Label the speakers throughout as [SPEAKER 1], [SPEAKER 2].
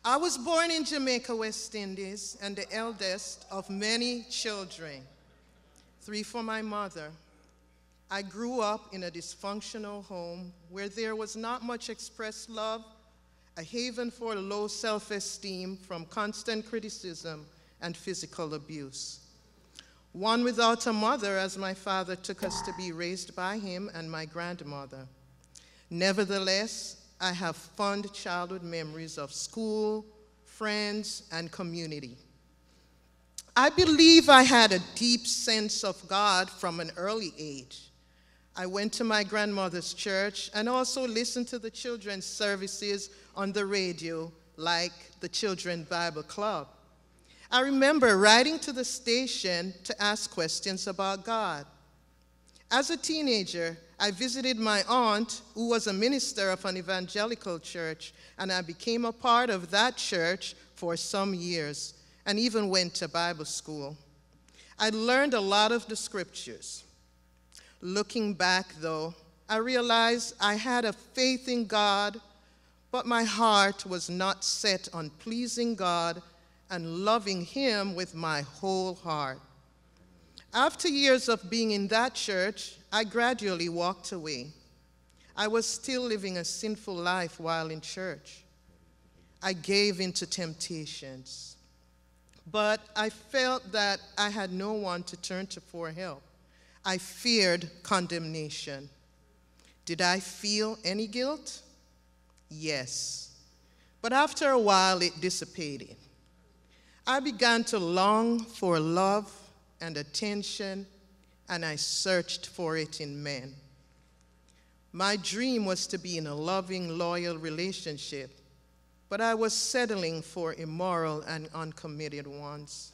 [SPEAKER 1] I was born in Jamaica, West Indies, and the eldest of many children, 3 for my mother. I grew up in a dysfunctional home where there was not much expressed love, a haven for low self-esteem from constant criticism and physical abuse. One without a mother, as my father took us to be raised by him and my grandmother. Nevertheless, I have fond childhood memories of school, friends, and community. I believe I had a deep sense of God from an early age. I went to my grandmother's church and also listened to the children's services on the radio, like the Children's Bible Club. I remember riding to the station to ask questions about God. As a teenager, I visited my aunt, who was a minister of an evangelical church, and I became a part of that church for some years, and even went to Bible school. I learned a lot of the scriptures. Looking back, though, I realized I had a faith in God, but my heart was not set on pleasing God and loving Him with my whole heart. After years of being in that church, I gradually walked away. I was still living a sinful life while in church. I gave in to temptations, but I felt that I had no one to turn to for help. I feared condemnation. Did I feel any guilt? Yes. But after a while, it dissipated. I began to long for love and attention, and I searched for it in men. My dream was to be in a loving, loyal relationship, but I was settling for immoral and uncommitted ones.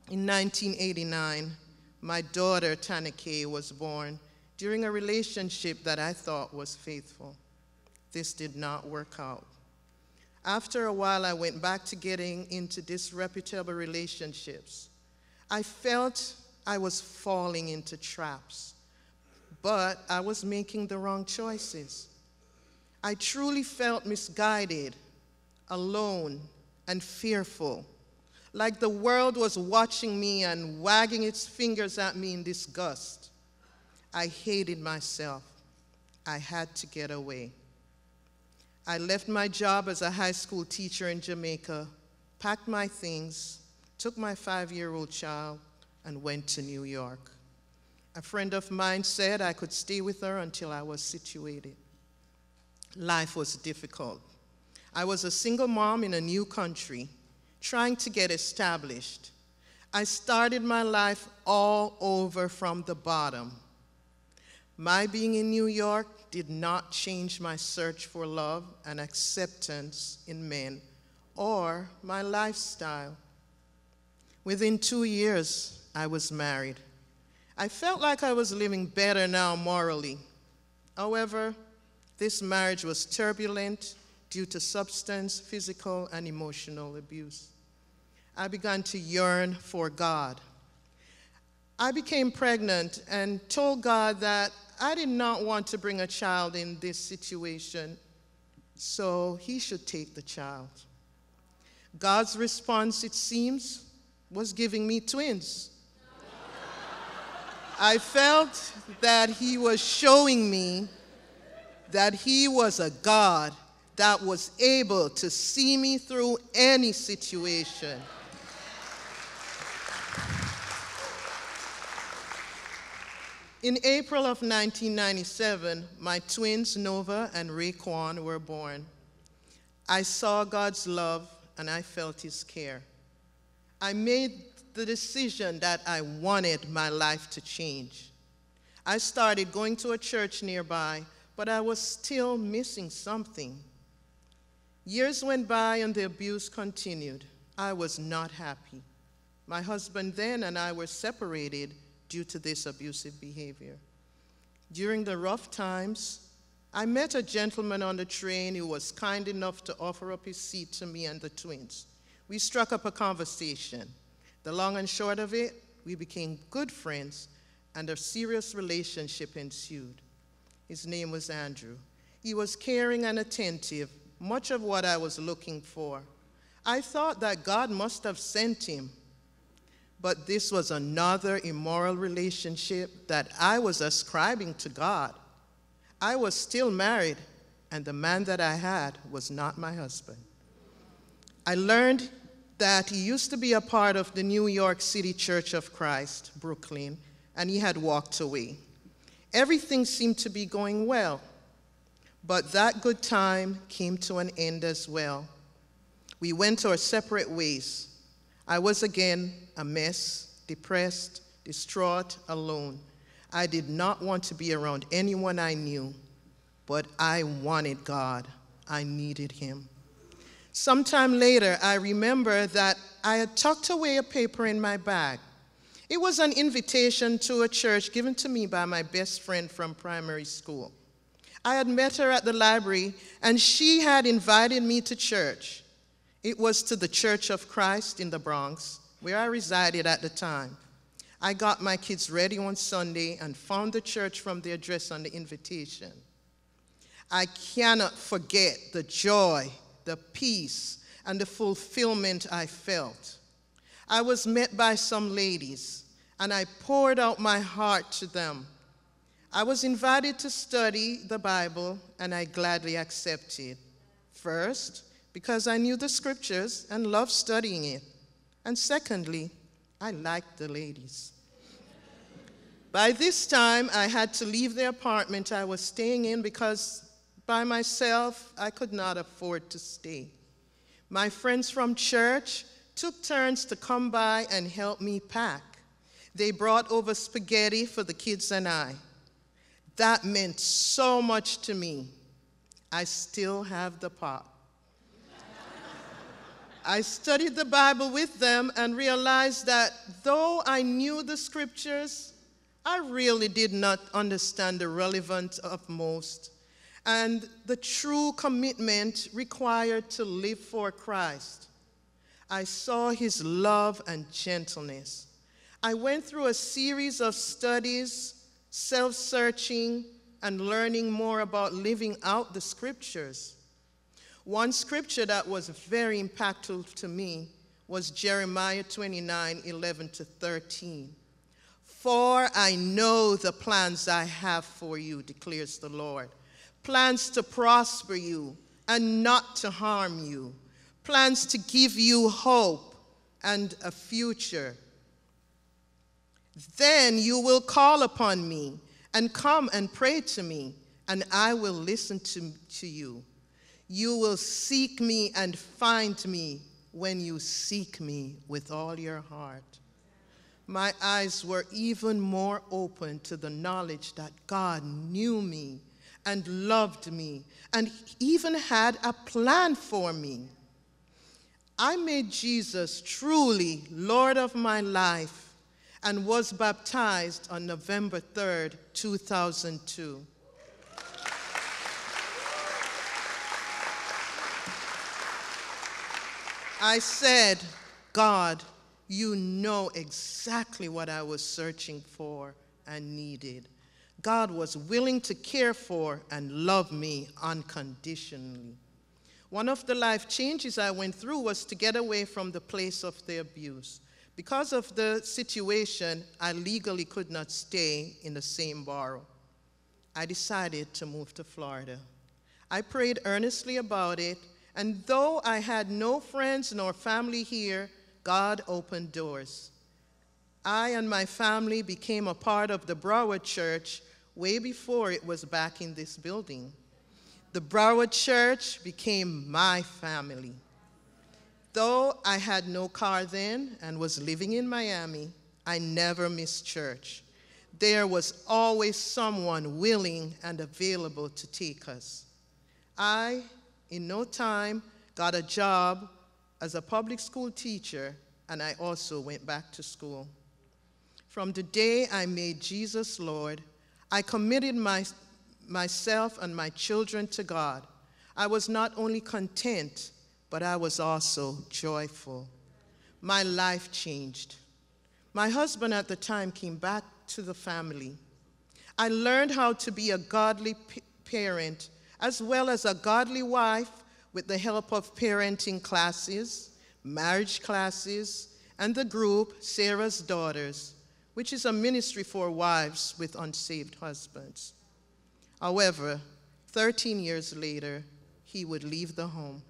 [SPEAKER 1] In 1989, my daughter, Tanike, was born during a relationship that I thought was faithful. This did not work out. After a while, I went back to getting into disreputable relationships. I felt I was falling into traps, but I was making the wrong choices. I truly felt misguided, alone, and fearful, like the world was watching me and wagging its fingers at me in disgust. I hated myself. I had to get away. I left my job as a high school teacher in Jamaica, packed my things, took my 5-year-old child, and went to New York. A friend of mine said I could stay with her until I was situated. Life was difficult. I was a single mom in a new country, trying to get established. I started my life all over from the bottom. My being in New York did not change my search for love and acceptance in men or my lifestyle. Within 2 years, I was married. I felt like I was living better now morally. However, this marriage was turbulent due to substance, physical, and emotional abuse. I began to yearn for God. I became pregnant and told God that I did not want to bring a child in this situation, so He should take the child. God's response, it seems, was giving me twins. I felt that He was showing me that He was a God that was able to see me through any situation. In April of 1997, my twins, Nova and Raekwon, were born. I saw God's love and I felt His care. I made the decision that I wanted my life to change. I started going to a church nearby, but I was still missing something. Years went by and the abuse continued. I was not happy. My husband then and I were separated due to this abusive behavior. During the rough times, I met a gentleman on the train who was kind enough to offer up his seat to me and the twins. We struck up a conversation. The long and short of it, we became good friends and a serious relationship ensued. His name was Andrew. He was caring and attentive, much of what I was looking for. I thought that God must have sent him, but this was another immoral relationship that I was ascribing to God. I was still married, and the man that I had was not my husband. I learned that he used to be a part of the New York City Church of Christ, Brooklyn, and he had walked away. Everything seemed to be going well, but that good time came to an end as well. We went our separate ways. I was again a mess, depressed, distraught, alone. I did not want to be around anyone I knew, but I wanted God. I needed him. Sometime later, I remember that I had tucked away a paper in my bag. It was an invitation to a church given to me by my best friend from primary school. I had met her at the library, and she had invited me to church. It was to the Church of Christ in the Bronx, where I resided at the time. I got my kids ready on Sunday and found the church from the address on the invitation. I cannot forget the joy, the peace, and the fulfillment I felt. I was met by some ladies, and I poured out my heart to them. I was invited to study the Bible, and I gladly accepted. First, because I knew the scriptures and loved studying it. And secondly, I liked the ladies. By this time, I had to leave the apartment I was staying in because by myself, I could not afford to stay. My friends from church took turns to come by and help me pack. They brought over spaghetti for the kids and I. That meant so much to me. I still have the pot. I studied the Bible with them and realized that though I knew the scriptures, I really did not understand the relevance of most and the true commitment required to live for Christ. I saw his love and gentleness. I went through a series of studies, self-searching, and learning more about living out the scriptures. One scripture that was very impactful to me was Jeremiah 29:11-13. For I know the plans I have for you, declares the Lord. Plans to prosper you and not to harm you. Plans to give you hope and a future. Then you will call upon me and come and pray to me, and I will listen to you. You will seek me and find me when you seek me with all your heart. My eyes were even more open to the knowledge that God knew me and loved me and even had a plan for me. I made Jesus truly Lord of my life and was baptized on November 3rd, 2002. I said, God, you know exactly what I was searching for and needed. God was willing to care for and love me unconditionally. One of the life changes I went through was to get away from the place of the abuse. Because of the situation, I legally could not stay in the same borough. I decided to move to Florida. I prayed earnestly about it, and though I had no friends nor family here, God opened doors. I and my family became a part of the Broward Church way before it was back in this building. The Broward Church became my family. Though I had no car then and was living in Miami, I never missed church. There was always someone willing and available to take us. I, in no time, got a job as a public school teacher, and I also went back to school. From the day I made Jesus Lord, I committed myself and my children to God. I was not only content, but I was also joyful. My life changed. My husband at the time came back to the family. I learned how to be a godly parent as well as a godly wife with the help of parenting classes, marriage classes, and the group Sarah's Daughters, which is a ministry for wives with unsaved husbands. However, 13 years later, he would leave the home.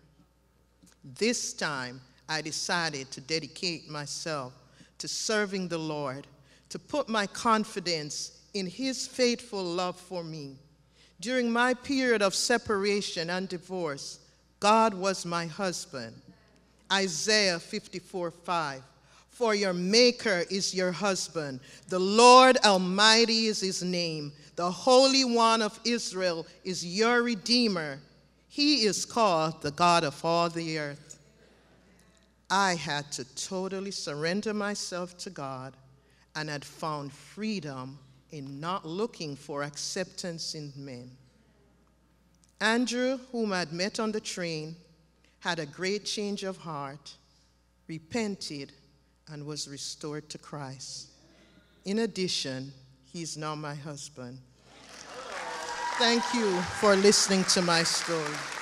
[SPEAKER 1] This time, I decided to dedicate myself to serving the Lord, to put my confidence in his faithful love for me. During my period of separation and divorce, God was my husband. Isaiah 54:5. For your Maker is your husband. The Lord Almighty is his name. The Holy One of Israel is your Redeemer. He is called the God of all the earth. I had to totally surrender myself to God and had found freedom in not looking for acceptance in men. Andrew, whom I had met on the train, had a great change of heart, repented, and was restored to Christ. In addition, he's now my husband. Thank you for listening to my story.